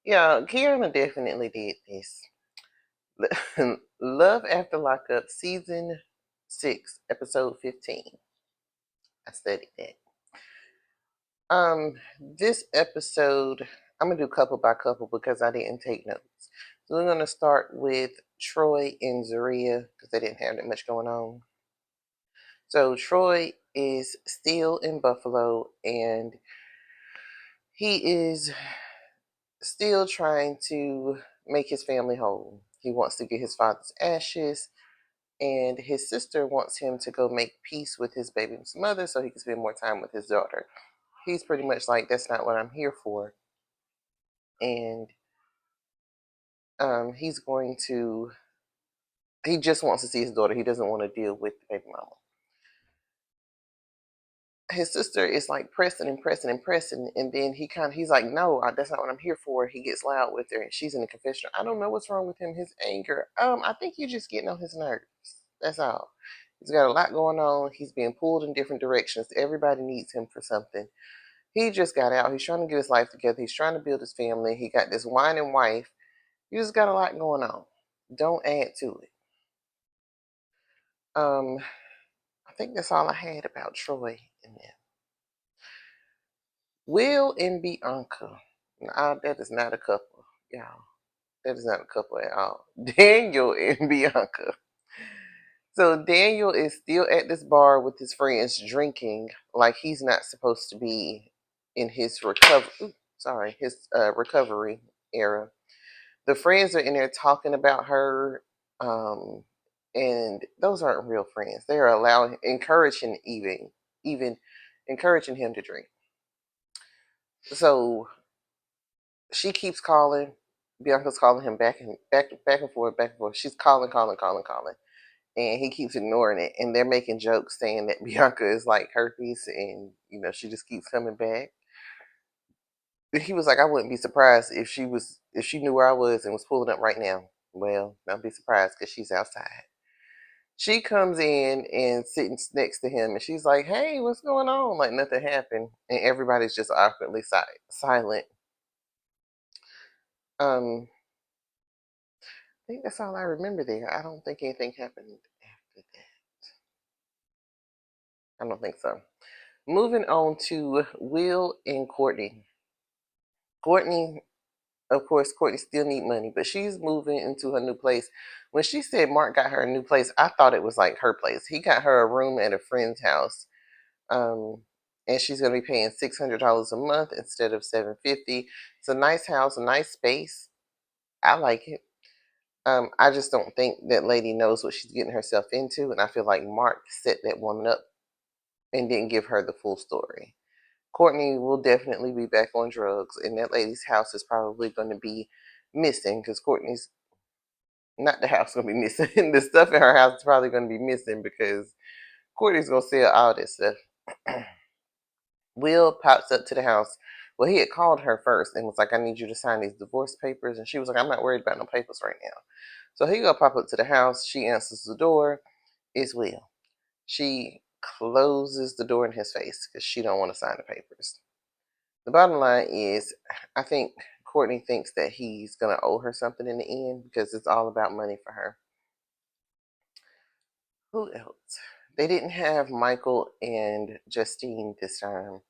Yeah, Kiana definitely did this. Love After Lockup, season 6, episode 15. I studied that. This episode, I'm gonna do couple by couple because I didn't take notes. So we're gonna start with Troy and Zaria because they didn't have that much going on. So Troy is still in Buffalo and he is still trying to make his family whole. He wants to get his father's ashes, and his sister wants him to go make peace with his baby's mother so he can spend more time with his daughter. He's pretty much like, that's not what I'm here for. And he's going to, he just wants to see his daughter. He doesn't want to deal with the baby mama. His sister is like pressing and pressing and pressing, and then he's like, no, that's not what I'm here for. He gets loud with her, and she's in the confessional. I don't know what's wrong with him. His anger. I think you're just getting on his nerves. That's all. He's got a lot going on. He's being pulled in different directions. Everybody needs him for something. He just got out. He's trying to get his life together. He's trying to build his family. He got this whining wife. You just got a lot going on. Don't add to it. Um, I think that's all I had about Troy and them. Will and Bianca. Nah, that is not a couple, y'all. That is not a couple at all. Daniel and Bianca. So Daniel is still at this bar with his friends drinking like he's not supposed to be in his recovery era. The friends are in there talking about her, um, and those aren't real friends. They are even encouraging him to drink. So she keeps calling. Bianca's calling him back and forth, back and forth. She's calling, and he keeps ignoring it. And they're making jokes saying that Bianca is like herpes, and she just keeps coming back. But he was like, I wouldn't be surprised if she knew where I was and was pulling up right now. Well, don't be surprised because she's outside. She comes in and sitting next to him, and she's like, "Hey, what's going on?" Like nothing happened, and everybody's just awkwardly silent. Um, I think that's all I remember there. I don't think anything happened after that. I don't think so. Moving on to Will and Courtney. Courtney, of course, Courtney still need money, but she's moving into her new place. When she said Mark got her a new place, I thought it was like her place. He got her a room at a friend's house, and she's going to be paying $600 a month instead of $750. It's a nice house, a nice space. I like it. I just don't think that lady knows what she's getting herself into, and I feel like Mark set that woman up and didn't give her the full story. Courtney will definitely be back on drugs, and that lady's house is probably going to be missing because Courtney's not the house going to be missing. The stuff in her house is probably going to be missing because Courtney's going to sell all this stuff. Will pops up to the house. Well, he had called her first and was like, I need you to sign these divorce papers. And she was like, I'm not worried about no papers right now. So he go pop up to the house. She answers the door. It's Will. She closes the door in his face because she don't want to sign the papers. The bottom line is, I think Courtney thinks that he's going to owe her something in the end because it's all about money for her. Who else? They didn't have Michael and Justine this time.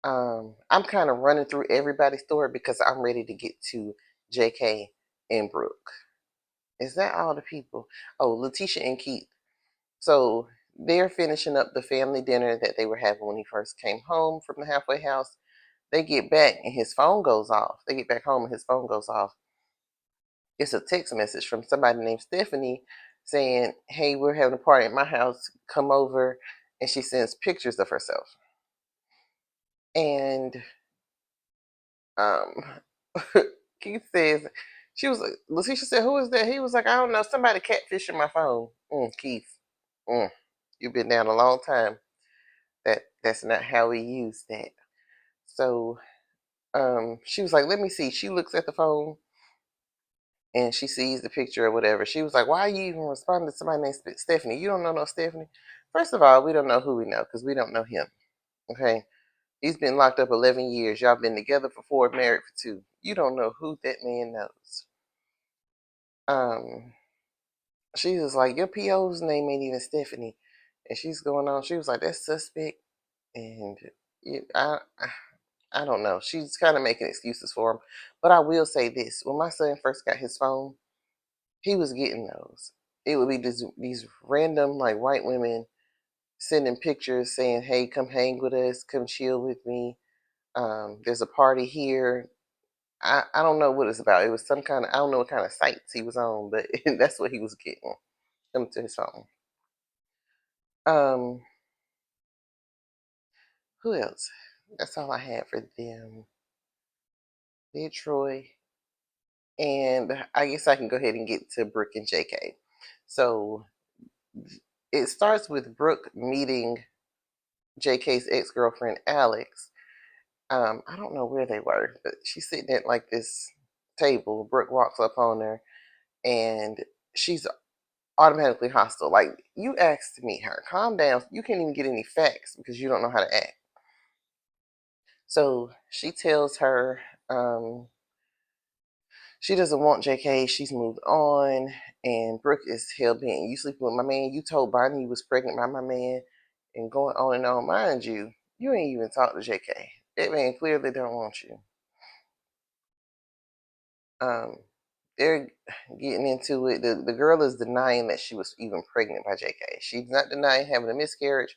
I'm kind of running through everybody's story because I'm ready to get to JK and Brooke. Is that all the people? Oh, Letitia and Keith. So they're finishing up the family dinner that they were having when he first came home from the halfway house. They get back and his phone goes off. They get back home and his phone goes off. It's a text message from somebody named Stephanie saying, hey, we're having a party at my house. Come over. And she sends pictures of herself. And um, Keith says, she was like, Letitia said, who is that? He was like, I don't know. Somebody catfishing my phone. Keith, you've been down a long time. That's not how we use that. So she was like, let me see. She looks at the phone and she sees the picture or whatever. She was like, why are you even responding to somebody named Stephanie? You don't know no Stephanie. First of all, we don't know who we know because we don't know him. Okay. He's been locked up 11 years. Y'all been together for 4, married for 2. You don't know who that man knows. She was like, your PO's name ain't even Stephanie. And she's going on. She was like, that's suspect. And it, I don't know. She's kind of making excuses for him. But I will say this. When my son first got his phone, he was getting those. It would be these random, like, white women sending pictures saying, hey, come hang with us. Come chill with me. There's a party here. I don't know what it's about. It was some kind of, I don't know what kind of sites he was on, but that's what he was getting. Come to his phone. Um, who else? That's all I had for them. Detroit. And I guess I can go ahead and get to Brooke and JK. So it starts with Brooke meeting JK's ex-girlfriend Alex. I don't know where they were, but she's sitting at like this table. Brooke walks up on her and she's automatically hostile. Like, you asked to meet her. Calm down. You can't even get any facts because you don't know how to act. So she tells her she doesn't want JK. She's moved on. And Brooke is hell bent. You sleeping with my man. You told Bonnie you was pregnant by my man. And going on and on. Mind you, you ain't even talked to JK. That man clearly don't want you. Um, they're getting into it. The girl is denying that she was even pregnant by JK. She's not denying having a miscarriage,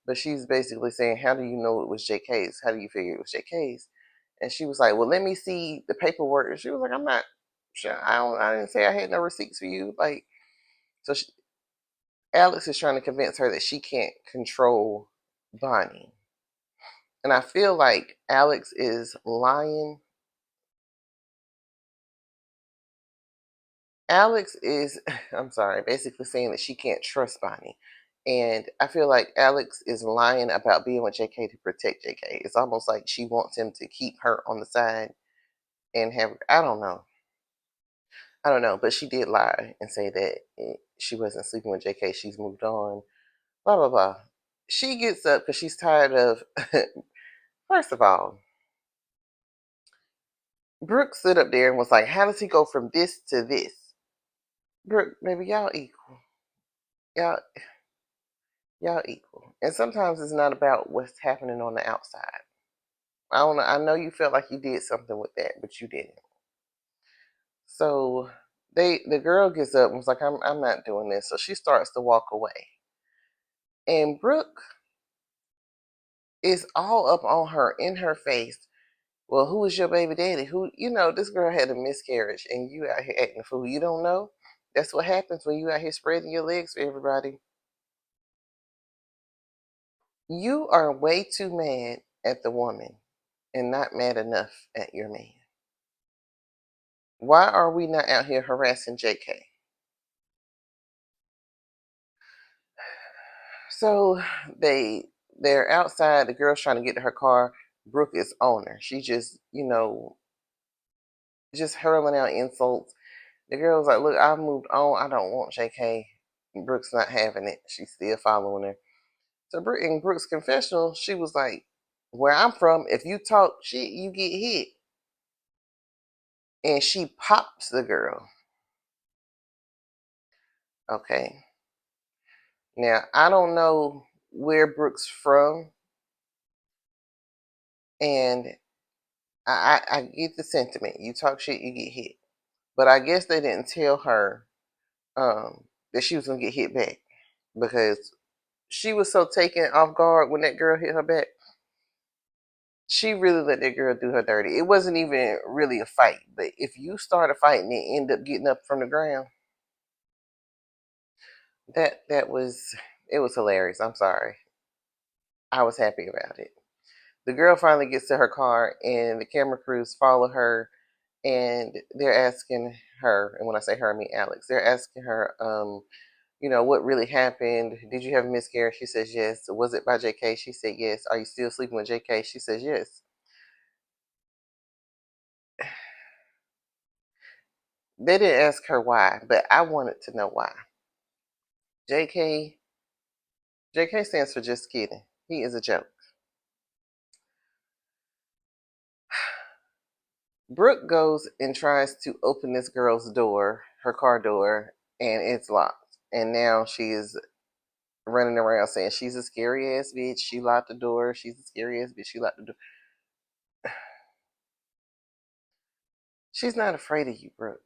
but she's basically saying, how do you know it was JK's? How do you figure it was JK's? And she was like, well, let me see the paperwork. And she was like, I'm not sure. I didn't say I had no receipts for you. Like, so Alex is trying to convince her that she can't control Bonnie. And I feel like Alex is lying. Alex is, I'm sorry, basically saying that she can't trust Bonnie. And I feel like Alex is lying about being with JK to protect JK. It's almost like she wants him to keep her on the side and have, I don't know. I don't know, but she did lie and say that she wasn't sleeping with JK. She's moved on, blah, blah, blah. She gets up because she's tired of, first of all, Brooke stood up there and was like, how does he go from this to this? Brooke, baby, y'all equal. Y'all, y'all equal. And sometimes it's not about what's happening on the outside. I don't know. I know you felt like you did something with that, but you didn't. So the girl gets up and was like, I'm not doing this. So she starts to walk away. And Brooke is all up on her, in her face. Well, who is your baby daddy? Who, this girl had a miscarriage and you out here acting a fool. You don't know? That's what happens when you out here spreading your legs for everybody. You are way too mad at the woman and not mad enough at your man. Why are we not out here harassing JK? So they're outside. The girl's trying to get to her car. Brooke is on her. She just, just hurling out insults. The girl's like, look, I've moved on. I don't want JK. Brooke's not having it. She's still following her. So in Brooke's confessional, she was like, where I'm from, if you talk shit, you get hit. And she pops the girl. Okay. Now, I don't know where Brooke's from, and I get the sentiment. You talk shit, you get hit. But I guess they didn't tell her that she was going to get hit back because she was so taken off guard when that girl hit her back. She really let that girl do her dirty. It wasn't even really a fight, but if you start a fight and then end up getting up from the ground, that was, it was hilarious. I'm sorry. I was happy about it. The girl finally gets to her car and the camera crews follow her and they're asking her, and when I say her, I mean Alex, they're asking her, what really happened? Did you have a miscarriage? She says yes. Was it by JK? She said yes. Are you still sleeping with JK? She says yes. They didn't ask her why, but I wanted to know why. JK stands for just kidding. He is a joke. Brooke goes and tries to open this girl's door, her car door, and it's locked. And now she is running around saying she's a scary ass bitch. She locked the door. She's a scary ass bitch. She locked the door. She's not afraid of you, Brooke.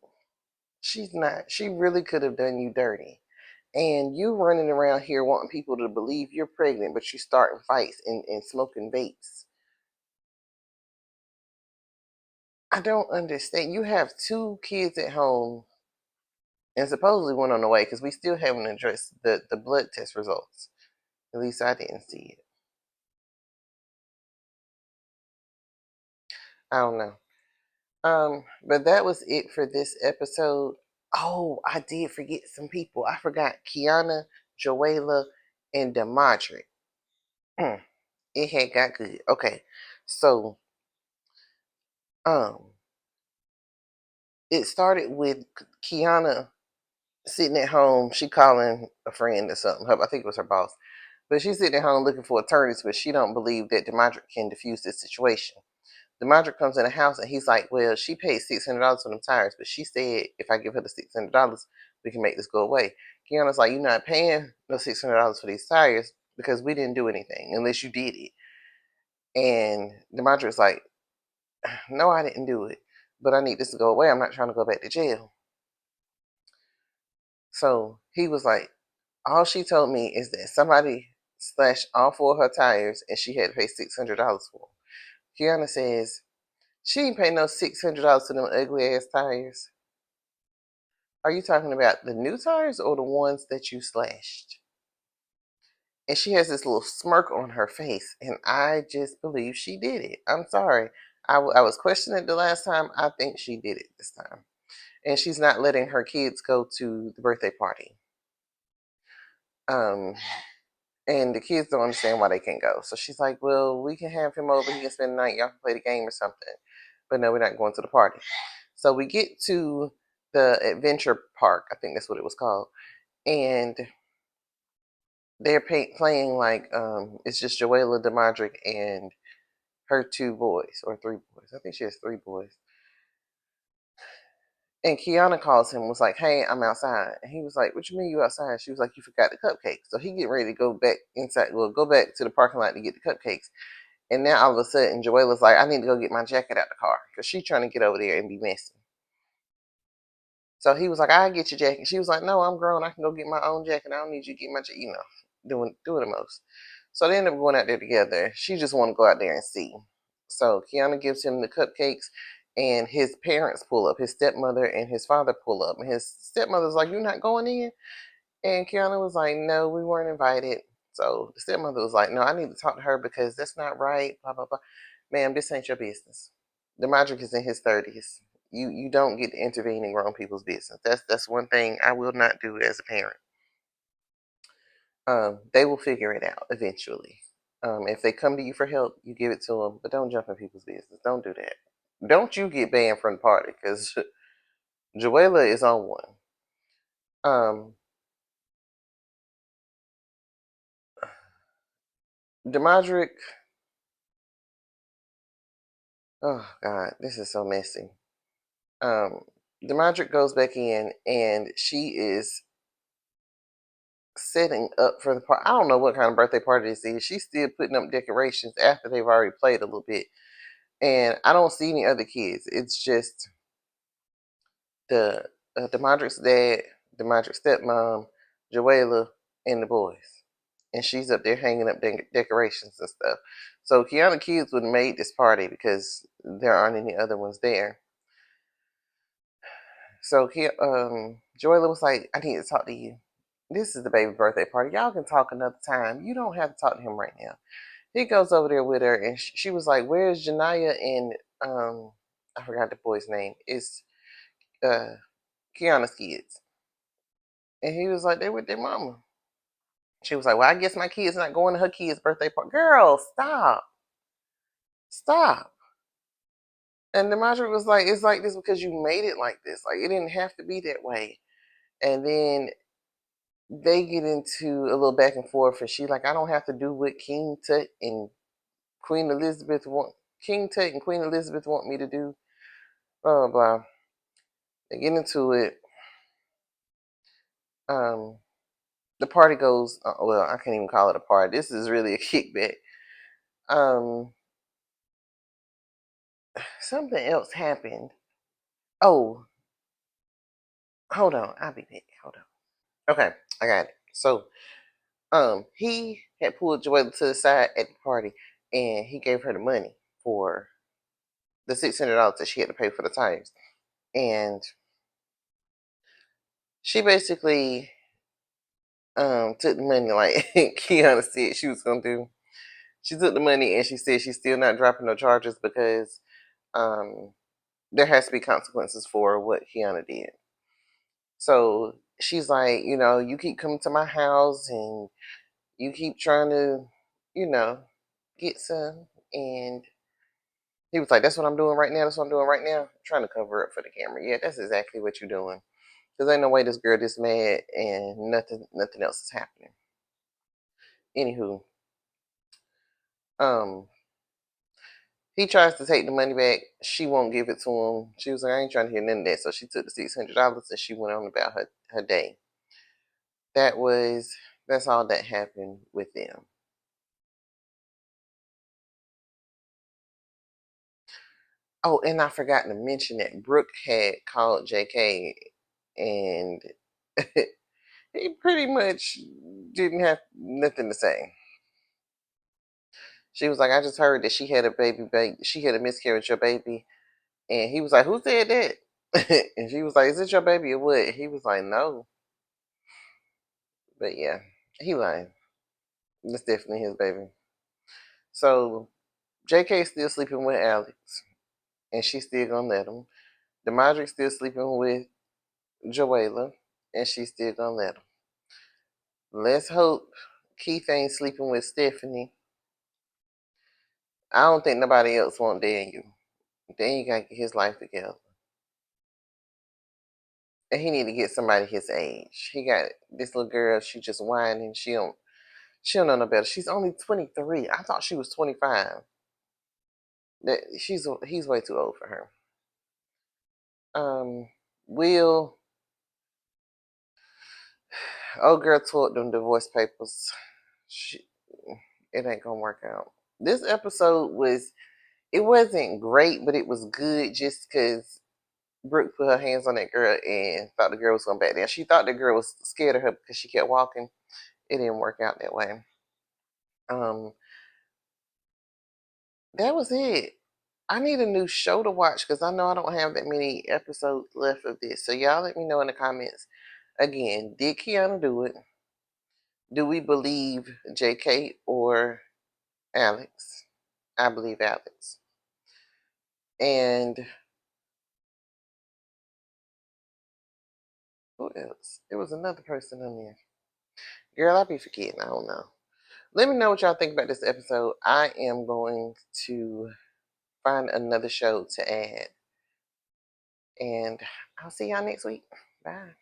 She's not. She really could have done you dirty. And you running around here wanting people to believe you're pregnant, but you starting fights and smoking vapes. I don't understand. You have two kids at home and supposedly one on the way because we still haven't addressed the blood test results. At least I didn't see it. I don't know. But that was it for this episode. Oh, I did forget some people. I forgot Kiana, Joella, and Demadric. It had got good. Okay, so um, it started with Kiana sitting at home. She calling a friend or something. I think it was her boss. But she's sitting at home looking for attorneys, but she don't believe that Demadric can diffuse this situation. Demadric comes in the house and he's like, well, she paid $600 for them tires, but she said if I give her the $600, we can make this go away. Kiana's like, you're not paying no $600 for these tires because we didn't do anything unless you did it. And Demadric's like, no, I didn't do it, but I need this to go away. I'm not trying to go back to jail. So he was like, all she told me is that somebody slashed all four of her tires and she had to pay $600 for them. Kiana says, she ain't pay no $600 for them ugly ass tires. Are you talking about the new tires or the ones that you slashed? And she has this little smirk on her face, and I just believe she did it. I'm sorry. I was questioning it the last time. I think she did it this time. And she's not letting her kids go to the birthday party. Um, and the kids don't understand why they can't go. So she's like, well, we can have him over. He can spend the night. Y'all can play the game or something. But no, we're not going to the party. So we get to the adventure park. I think that's what it was called. And they're playing like it's just Joella, Demadric, and her two boys or three boys. I think she has three boys. And Kiana calls him, was like, "Hey, I'm outside." And he was like, "What you mean you outside?" She was like, "You forgot the cupcakes." So he get ready to go back inside. Well, go back to the parking lot to get the cupcakes. And now all of a sudden, Joella's like, "I need to go get my jacket out the car because she's trying to get over there and be messy." So he was like, "I get your jacket." She was like, "No, I'm grown. I can go get my own jacket. I don't need you to get my jacket." Doing the most. So they end up going out there together. She just want to go out there and see. So Kiana gives him the cupcakes, and his parents pull up. His stepmother and his father pull up, and his stepmother's like, "You're not going in?" And Kiana was like, "No, we weren't invited." So the stepmother was like, "No, I need to talk to her because that's not right." Blah blah blah. Ma'am, this ain't your business. The Modric is in his 30s. You don't get to intervene in grown people's business. That's one thing I will not do as a parent. They will figure it out eventually. If they come to you for help, you give it to them, but don't jump in people's business. Don't do that. Don't you get banned from the party because Joella is on one. Um, Demadric, oh God, this is so messy. Um, Demadric goes back in and she is setting up for the party. I don't know what kind of birthday party this is. She's still putting up decorations after they've already played a little bit. And I don't see any other kids. It's just the Demadric's dad, Demadric's stepmom, Joella, and the boys. And she's up there hanging up decorations and stuff. So Kiana Kids would have made this party because there aren't any other ones there. So Joella was like, "I need to talk to you. This is the baby birthday party. Y'all can talk another time. You don't have to talk to him right now." He goes over there with her, and she was like, "Where's Janaya and I forgot the boy's name. It's uh Kiana's kids." And he was like, "They with their mama." She was like, "Well, I guess my kid's not going to her kid's birthday party." Girl, stop. Stop. And the Demetri was like, "It's like this because you made it like this. Like, it didn't have to be that way." And then they get into a little back and forth, and she like, "I don't have to do what Queen Elizabeth want me to do." blah blah blah. They get into it. Um, the party goes. Well, I can't even call it a party. This is really a kickback. Um, something else happened. Oh, hold on. I'll be back. Hold on. Okay, I got it. So, he had pulled Joella to the side at the party, and he gave her the money for the $600 that she had to pay for the tires, and she basically took the money like Kiana said she was gonna do. She took the money and she said she's still not dropping no charges because um there has to be consequences for what Kiana did. So she's like, you keep coming to my house and you keep trying to, you know, get some. And he was like, that's what I'm doing right now. That's what I'm doing right now. Trying to cover up for the camera. Yeah, that's exactly what you're doing. Because ain't no way this girl this mad and nothing else is happening. Anywho, um, he tries to take the money back. She won't give it to him. She was like, I ain't trying to hear none of that. So she took the $600 and she went on about her day. That's all that happened with them. Oh, and I forgot to mention that Brooke had called JK and he pretty much didn't have nothing to say. She was like, I just heard that she had a baby, she had a miscarriage of baby. And he was like, who said that? And she was like, is it your baby or what? He was like, no. But yeah, he lying. That's definitely his baby. So JK still sleeping with Alex, and she's still gonna let him. Demadrick's still sleeping with Joella, and she's still gonna let him. Let's hope Keith ain't sleeping with Stephanie. I don't think nobody else want Daniel. Daniel gotta get his life together. And he need to get somebody his age. He got this little girl, she just whining. She don't know no better. She's only 23. I thought she was 25. He's way too old for her. Will old girl toward them divorce papers. She, it ain't gonna work out. This episode it wasn't great, but it was good just because Brooke put her hands on that girl and thought the girl was gonna back down. She thought the girl was scared of her because she kept walking. It didn't work out that way. Um, that was it. I need a new show to watch because I know I don't have that many episodes left of this. So y'all let me know in the comments. Again, did Kiana do it? Do we believe JK or Alex? I believe Alex. And who else? There was another person on there. Girl, I be forgetting. I don't know. Let me know what y'all think about this episode. I am going to find another show to add. And I'll see y'all next week. Bye.